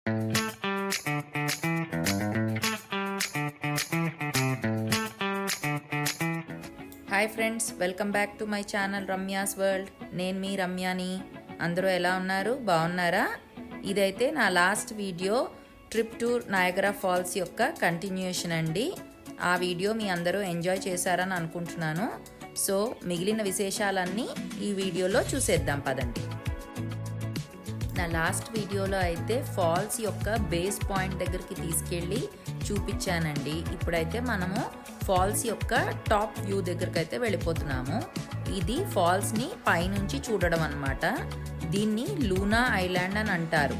Hi friends, welcome back to my channel Ramya's world. నేను మీ రమ్యాని. అందరూ ఎలా ఉన్నారు? బాగున్నారా? ఇదైతే నా last video trip to Niagara falls యొక్క కంటిన్యూషన్ అండి. ఆ వీడియో మీ అందరూ ఎంజాయ్ చేశారని అనుకుంటున్నాను. సో మిగిలిన విశేషాలన్నీ ఈ వీడియోలో చూసేద్దాం పదండి. నా లాస్ట్ వీడియోలో అయితే ఫాల్స్ యొక్క బేస్ పాయింట్ దగ్గరికి తీసుకెళ్ళి చూపించానండి. ఇప్పుడైతే మనము ఫాల్స్ యొక్క టాప్ వ్యూ దగ్గరికి అయితే వెళ్ళిపోతున్నాము. ఇది ఫాల్స్ని పైనుంచి చూడడం అన్నమాట. దీన్ని లూనా ఐలాండ్ అని అంటారు.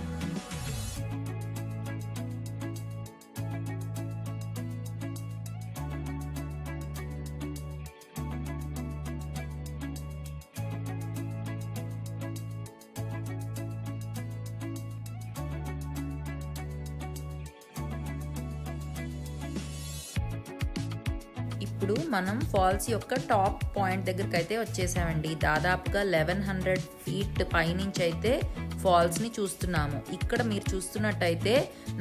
ఇప్పుడు మనం ఫాల్స్ యొక్క టాప్ పాయింట్ దగ్గరికి అయితే వచ్చేసామండి. దాదాపుగా 1100 ఫీట్ పైనుంచి అయితే ఫాల్స్ని చూస్తున్నాము. ఇక్కడ మీరు చూస్తున్నట్టయితే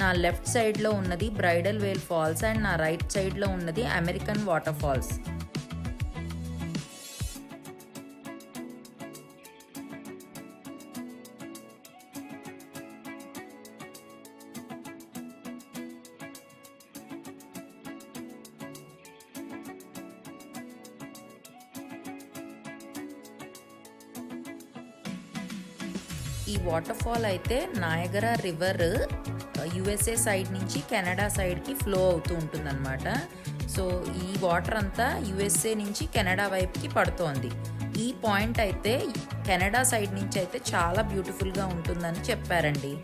నా లెఫ్ట్ సైడ్లో ఉన్నది బ్రైడల్ వేల్ ఫాల్స్ అండ్ నా రైట్ సైడ్లో ఉన్నది అమెరికన్ వాటర్ ఫాల్స్. ఈ వాటర్ ఫాల్ అయితే నయాగరా రివర్ యుఎస్ఏ సైడ్ నుంచి కెనడా సైడ్కి ఫ్లో అవుతూ ఉంటుందన్నమాట. సో ఈ వాటర్ అంతా యుఎస్ఏ నుంచి కెనడా వైపుకి పడుతోంది. ఈ పాయింట్ అయితే కెనడా సైడ్ నుంచి అయితే చాలా బ్యూటిఫుల్గా ఉంటుందని చెప్పారండి.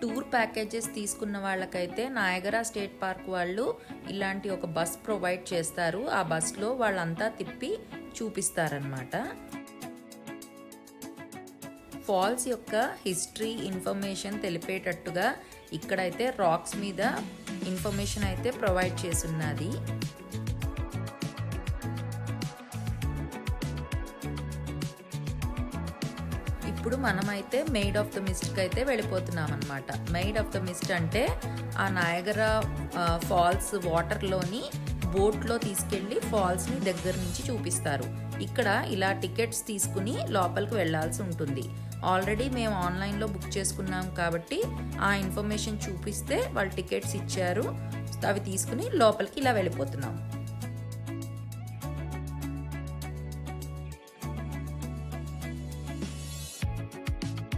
టూర్ ప్యాకేజెస్ తీసుకున్న వాళ్ళకైతే నయాగరా స్టేట్ పార్క్ వాళ్ళు ఇలాంటి ఒక బస్ ప్రొవైడ్ చేస్తారు. ఆ బస్లో వాళ్ళంతా తిప్పి చూపిస్తారనమాట. ఫాల్స్ యొక్క హిస్టరీ ఇన్ఫర్మేషన్ తెలిపేటట్టుగా ఇక్కడైతే రాక్స్ మీద ఇన్ఫర్మేషన్ అయితే ప్రొవైడ్ చేస్తున్నది. ఇప్పుడు మనమైతే మెయిడ్ ఆఫ్ ద మిస్ట్కి అయితే వెళ్ళిపోతున్నాం అనమాట. మెయిడ్ ఆఫ్ ద మిస్ట్ అంటే ఆ నయాగరా ఫాల్స్ వాటర్లోని బోట్లో తీసుకెళ్ళి ఫాల్స్ని దగ్గర నుంచి చూపిస్తారు. ఇక్కడ ఇలా టికెట్స్ తీసుకుని లోపలికి వెళ్ళాల్సి ఉంటుంది. ఆల్రెడీ మేము ఆన్లైన్లో బుక్ చేసుకున్నాం కాబట్టి ఆ ఇన్ఫర్మేషన్ చూపిస్తే వాళ్ళు టికెట్స్ ఇచ్చారు. అవి తీసుకుని లోపలికి ఇలా వెళ్ళిపోతున్నాం.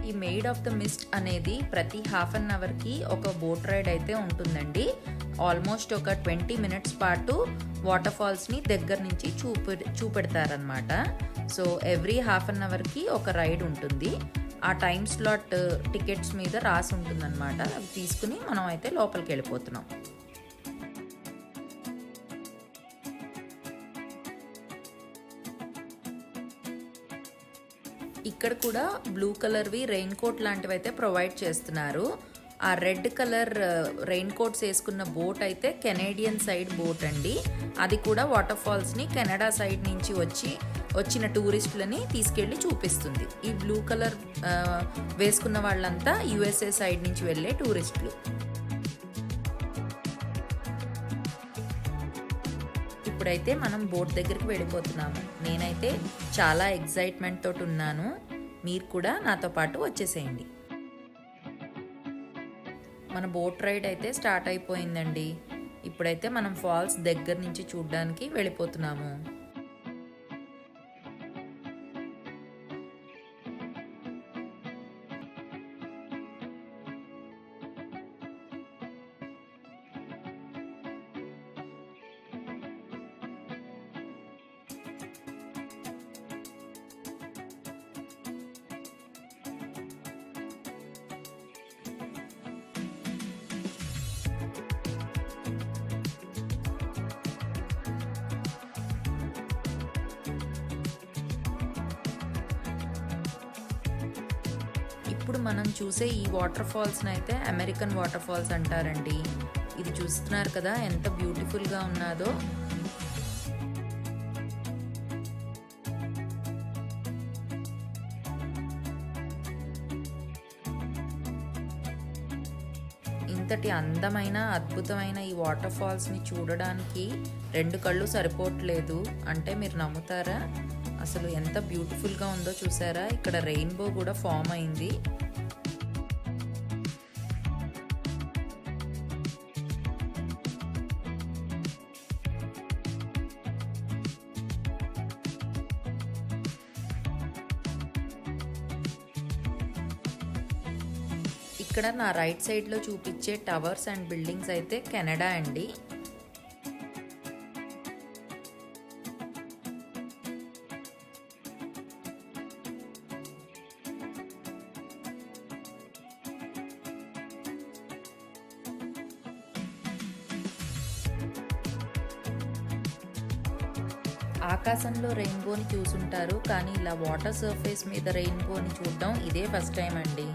ఈ మెయిడ్ ఆఫ్ ద మిస్ట్ అనేది ప్రతి హాఫ్ అన్ అవర్కి ఒక బోట్ రైడ్ అయితే ఉంటుందండి. ఆల్మోస్ట్ ఒక 20 మినిట్స్ పాటు వాటర్ ఫాల్స్ని దగ్గర నుంచి చూపెడతారనమాట. సో ఎవ్రీ హాఫ్ అన్ అవర్కి ఒక రైడ్ ఉంటుంది. ఆ టైం స్లాట్ టికెట్స్ మీద రాసి ఉంటుందన్నమాట. అవి తీసుకుని మనం అయితే లోపలికి వెళ్ళిపోతున్నాం. ఇక్కడ కూడా బ్లూ కలర్వి రెయిన్ కోట్ లాంటివి అయితే ప్రొవైడ్ చేస్తున్నారు. ఆ రెడ్ కలర్ రెయిన్ కోట్స్ వేసుకున్న బోట్ అయితే కెనేడియన్ సైడ్ బోట్ అండి. అది కూడా వాటర్ ఫాల్స్ని కెనడా సైడ్ నుంచి వచ్చిన టూరిస్టులని తీసుకెళ్ళి చూపిస్తుంది. ఈ బ్లూ కలర్ వేసుకున్న వాళ్ళంతా యుఎస్ఏ సైడ్ నుంచి వెళ్ళే టూరిస్టులు. ఇప్పుడైతే మనం బోట్ దగ్గరికి వెళ్ళిపోతున్నాము. నేనైతే చాలా ఎగ్జైట్మెంట్ తోటి ఉన్నాను. మీరు కూడా నాతో పాటు వచ్చేసేయండి. మన బోట్ రైడ్ అయితే స్టార్ట్ అయిపోయిందండి. ఇప్పుడైతే మనం ఫాల్స్ దగ్గర నుంచి చూడడానికి వెళ్ళిపోతున్నాము. ఇప్పుడు మనం చూసే ఈ వాటర్ ఫాల్స్ని అయితే అమెరికన్ వాటర్ ఫాల్స్ అంటారండి. ఇది చూస్తున్నారు కదా ఎంత బ్యూటిఫుల్గా ఉన్నదో. ఇంతటి అందమైన అద్భుతమైన ఈ వాటర్ ఫాల్స్ని చూడడానికి 2 కళ్ళు సరిపోవట్లేదు. అంటే మీరు నమ్ముతారా? అసలు ఎంత బ్యూటిఫుల్గా ఉందో చూసారా? ఇక్కడ రెయిన్బో కూడా ఫామ్ అయింది. ఇక్కడ నా రైట్ సైడ్లో చూపించే టవర్స్ అండ్ బిల్డింగ్స్ అయితే కెనడా అండి. ఆకాశంలో రెయిన్బోని చూసుంటారు, కానీ ఇలా వాటర్ సర్ఫేస్ మీద రెయిన్బోని చూడడం ఇదే ఫస్ట్ టైం అండి.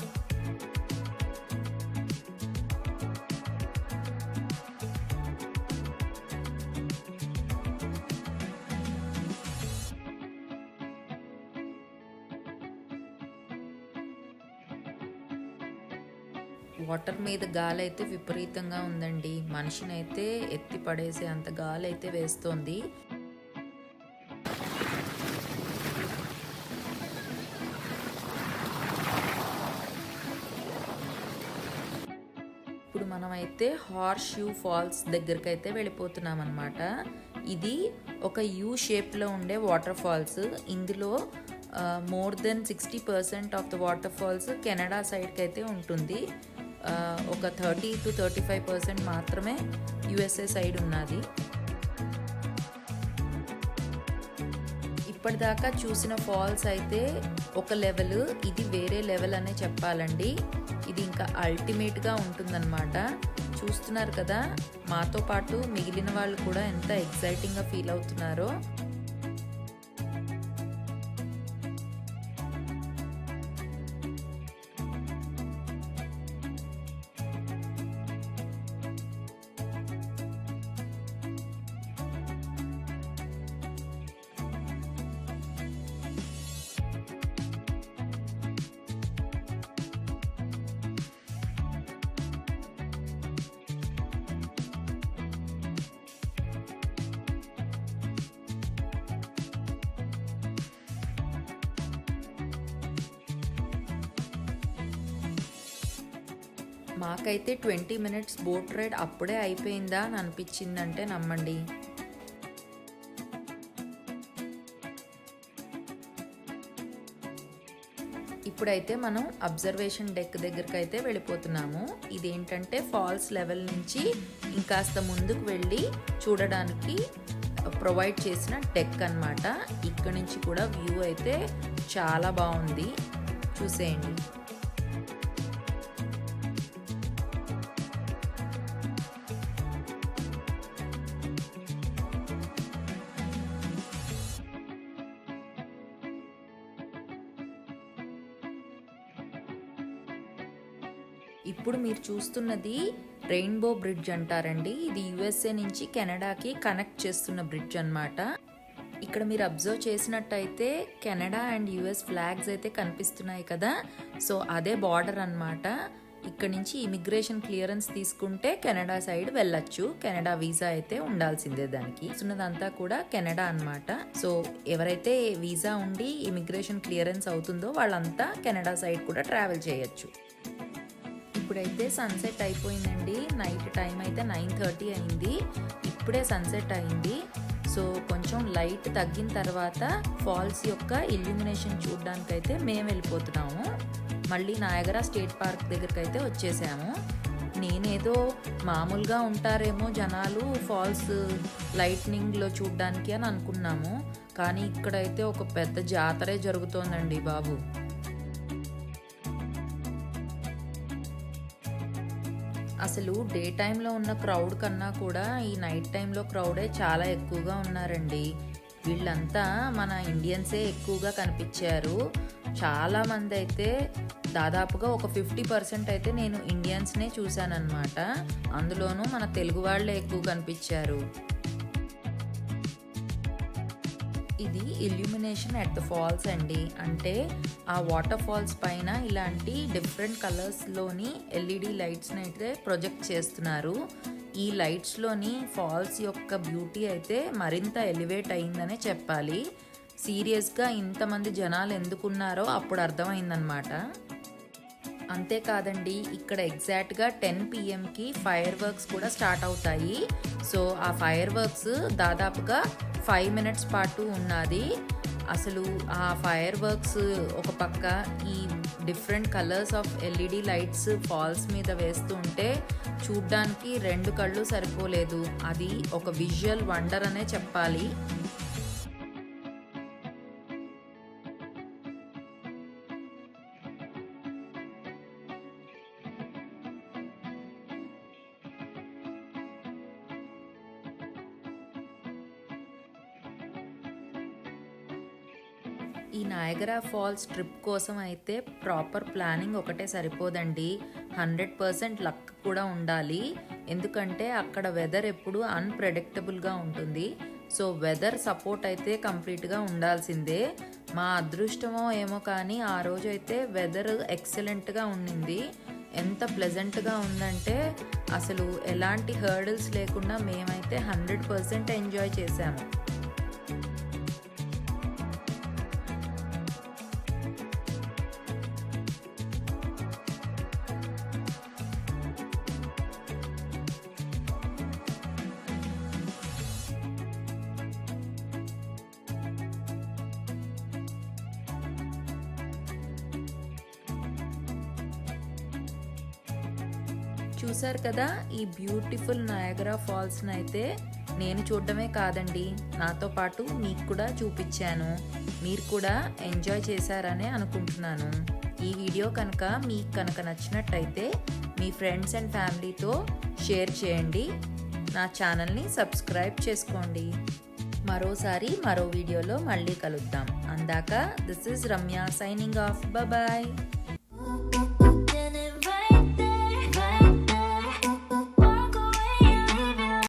వాటర్ మీద గాలి అయితే విపరీతంగా ఉందండి. మనిషినైతే ఎత్తి పడేసే అంత గాలి అయితే వేస్తోంది. ఇప్పుడు మనమైతే హార్స్ షూ ఫాల్స్ దగ్గరికి అయితే వెళ్ళిపోతున్నాం అన్నమాట. ఇది ఒక యూ షేప్లో ఉండే వాటర్ ఫాల్స్. ఇందులో more than 60% of the water falls Canada సైడ్కి అయితే ఉంటుంది. ఒక 30 to 35% మాత్రమే యుఎస్ఏ సైడ్ ఉన్నది. ఇప్పటిదాకా చూసిన ఫాల్స్ అయితే ఒక లెవెల్, ఇది వేరే లెవెల్ అనే చెప్పాలండి. ఇది ఇంకా అల్టిమేట్గా ఉంటుందన్నమాట. చూస్తున్నారు కదా, మాతో పాటు మిగిలిన వాళ్ళు కూడా ఎంత ఎక్సైటింగ్గా ఫీల్ అవుతున్నారో. మాకైతే 20 minutes బోట్ రైడ్ అప్పుడే అయిపోయిందా అని అనిపించిందంటే నమ్మండి. ఇప్పుడైతే మనం అబ్జర్వేషన్ డెక్ దగ్గరికి అయితే వెళ్ళిపోతున్నాము. ఇదేంటంటే ఫాల్స్ లెవెల్ నుంచి ఇంకాస్త ముందుకు వెళ్ళి చూడడానికి ప్రొవైడ్ చేసిన డెక్ అన్నమాట. ఇక్కడ నుంచి కూడా వ్యూ అయితే చాలా బాగుంది, చూసేయండి. ఇప్పుడు మీరు చూస్తున్నది రెయిన్బో బ్రిడ్జ్ అంటారండి. ఇది యుఎస్ఏ నుంచి కెనడాకి కనెక్ట్ చేస్తున్న బ్రిడ్జ్ అన్నమాట. ఇక్కడ మీరు అబ్జర్వ్ చేసినట్టయితే కెనడా అండ్ యుఎస్ ఫ్లాగ్స్ అయితే కనిపిస్తున్నాయి కదా. సో అదే బార్డర్ అన్నమాట. ఇక్కడ నుంచి ఇమిగ్రేషన్ క్లియరెన్స్ తీసుకుంటే కెనడా సైడ్ వెళ్ళొచ్చు. కెనడా వీసా అయితే ఉండాల్సిందే దానికి. ఉన్నదంతా కూడా కెనడా అన్నమాట. సో ఎవరైతే వీసా ఉండి ఇమిగ్రేషన్ క్లియరెన్స్ అవుతుందో వాళ్ళంతా కెనడా సైడ్ కూడా ట్రావెల్ చేయొచ్చు. ఇప్పుడైతే సన్సెట్ అయిపోయిందండి. నైట్ టైం అయితే 9:30 అయింది. ఇప్పుడే సన్సెట్ అయింది. సో కొంచెం లైట్ తగ్గిన తర్వాత ఫాల్స్ యొక్క ఇల్యూమినేషన్ చూడడానికైతే మేము వెళ్ళిపోతున్నాము. మళ్ళీ నయాగరా స్టేట్ పార్క్ దగ్గరికి అయితే వచ్చేసాము. నేనేదో మామూలుగా ఉంటారేమో జనాలు ఫాల్స్ లైట్నింగ్లో చూడడానికి అని అనుకున్నాము. కానీ ఇక్కడైతే ఒక పెద్ద జాతరే జరుగుతోందండి బాబు. అసలు డే టైంలో ఉన్న క్రౌడ్ కన్నా కూడా ఈ నైట్ టైంలో క్రౌడే చాలా ఎక్కువగా ఉన్నారండి. వీళ్ళంతా మన ఇండియన్సే ఎక్కువగా కనిపించారు. చాలామంది అయితే దాదాపుగా ఒక 50% అయితే నేను ఇండియన్స్నే చూశానన్నమాట. అందులోనూ మన తెలుగు వాళ్ళే ఎక్కువ కనిపించారు. ఇది ఇల్యూమినేషన్ ఎట్ ద ఫాల్స్ అండి. అంటే ఆ వాటర్ ఫాల్స్ పైన ఇలాంటి డిఫరెంట్ కలర్స్లోని ఎల్ఈడి లైట్స్ని అయితే ప్రొజెక్ట్ చేస్తున్నారు. ఈ లైట్స్లోని ఫాల్స్ యొక్క బ్యూటీ అయితే మరింత ఎలివేట్ అయిందనే చెప్పాలి. సీరియస్గా ఇంతమంది జనాలు ఎందుకున్నారో అప్పుడు అర్థమైందనమాట. అంతేకాదండి, ఇక్కడ ఎగ్జాక్ట్గా 10 PM ఫైర్ వర్క్స్ కూడా స్టార్ట్ అవుతాయి. సో ఆ ఫైర్ వర్క్స్ దాదాపుగా 5 minutes పాటు ఉన్నది. అసలు ఆ ఫైర్ వర్క్స్ ఒక పక్క ఈ different colours of LED lights falls మీద వేస్తూ ఉంటే చూడ్డానికి 2 కళ్ళు సరిపోలేదు. అది ఒక విజువల్ వండర్ అనే చెప్పాలి. ఈ నయాగరా ఫాల్స్ ట్రిప్ కోసం అయితే ప్రాపర్ ప్లానింగ్ ఒకటే సరిపోదండి. 100% లక్ కూడా ఉండాలి. ఎందుకంటే అక్కడ వెదర్ ఎప్పుడు అన్ప్రెడిక్టబుల్గా ఉంటుంది. సో వెదర్ సపోర్ట్ అయితే కంప్లీట్గా ఉండాల్సిందే. మా అదృష్టమో ఏమో కానీ ఆ రోజు అయితే వెదర్ ఎక్సలెంట్గా ఉండింది. ఎంత ప్లెజెంట్గా ఉందంటే అసలు ఎలాంటి హర్డిల్స్ లేకుండా మేమైతే 100% ఎంజాయ్ చేసాము. చూసారు కదా, ఈ బ్యూటిఫుల్ నయాగరా ఫాల్స్ని అయితే నేను చూడడమే కాదండి, నాతో పాటు మీకు కూడా చూపించాను. మీరు కూడా ఎంజాయ్ చేశారనే అనుకుంటున్నాను. ఈ వీడియో మీకు నచ్చినట్టయితే మీ ఫ్రెండ్స్ అండ్ ఫ్యామిలీతో షేర్ చేయండి. నా ఛానల్ని సబ్స్క్రైబ్ చేసుకోండి. మరోసారి మరో వీడియోలో మళ్ళీ కలుద్దాం. అందాక this is Ramya signing off. Bye.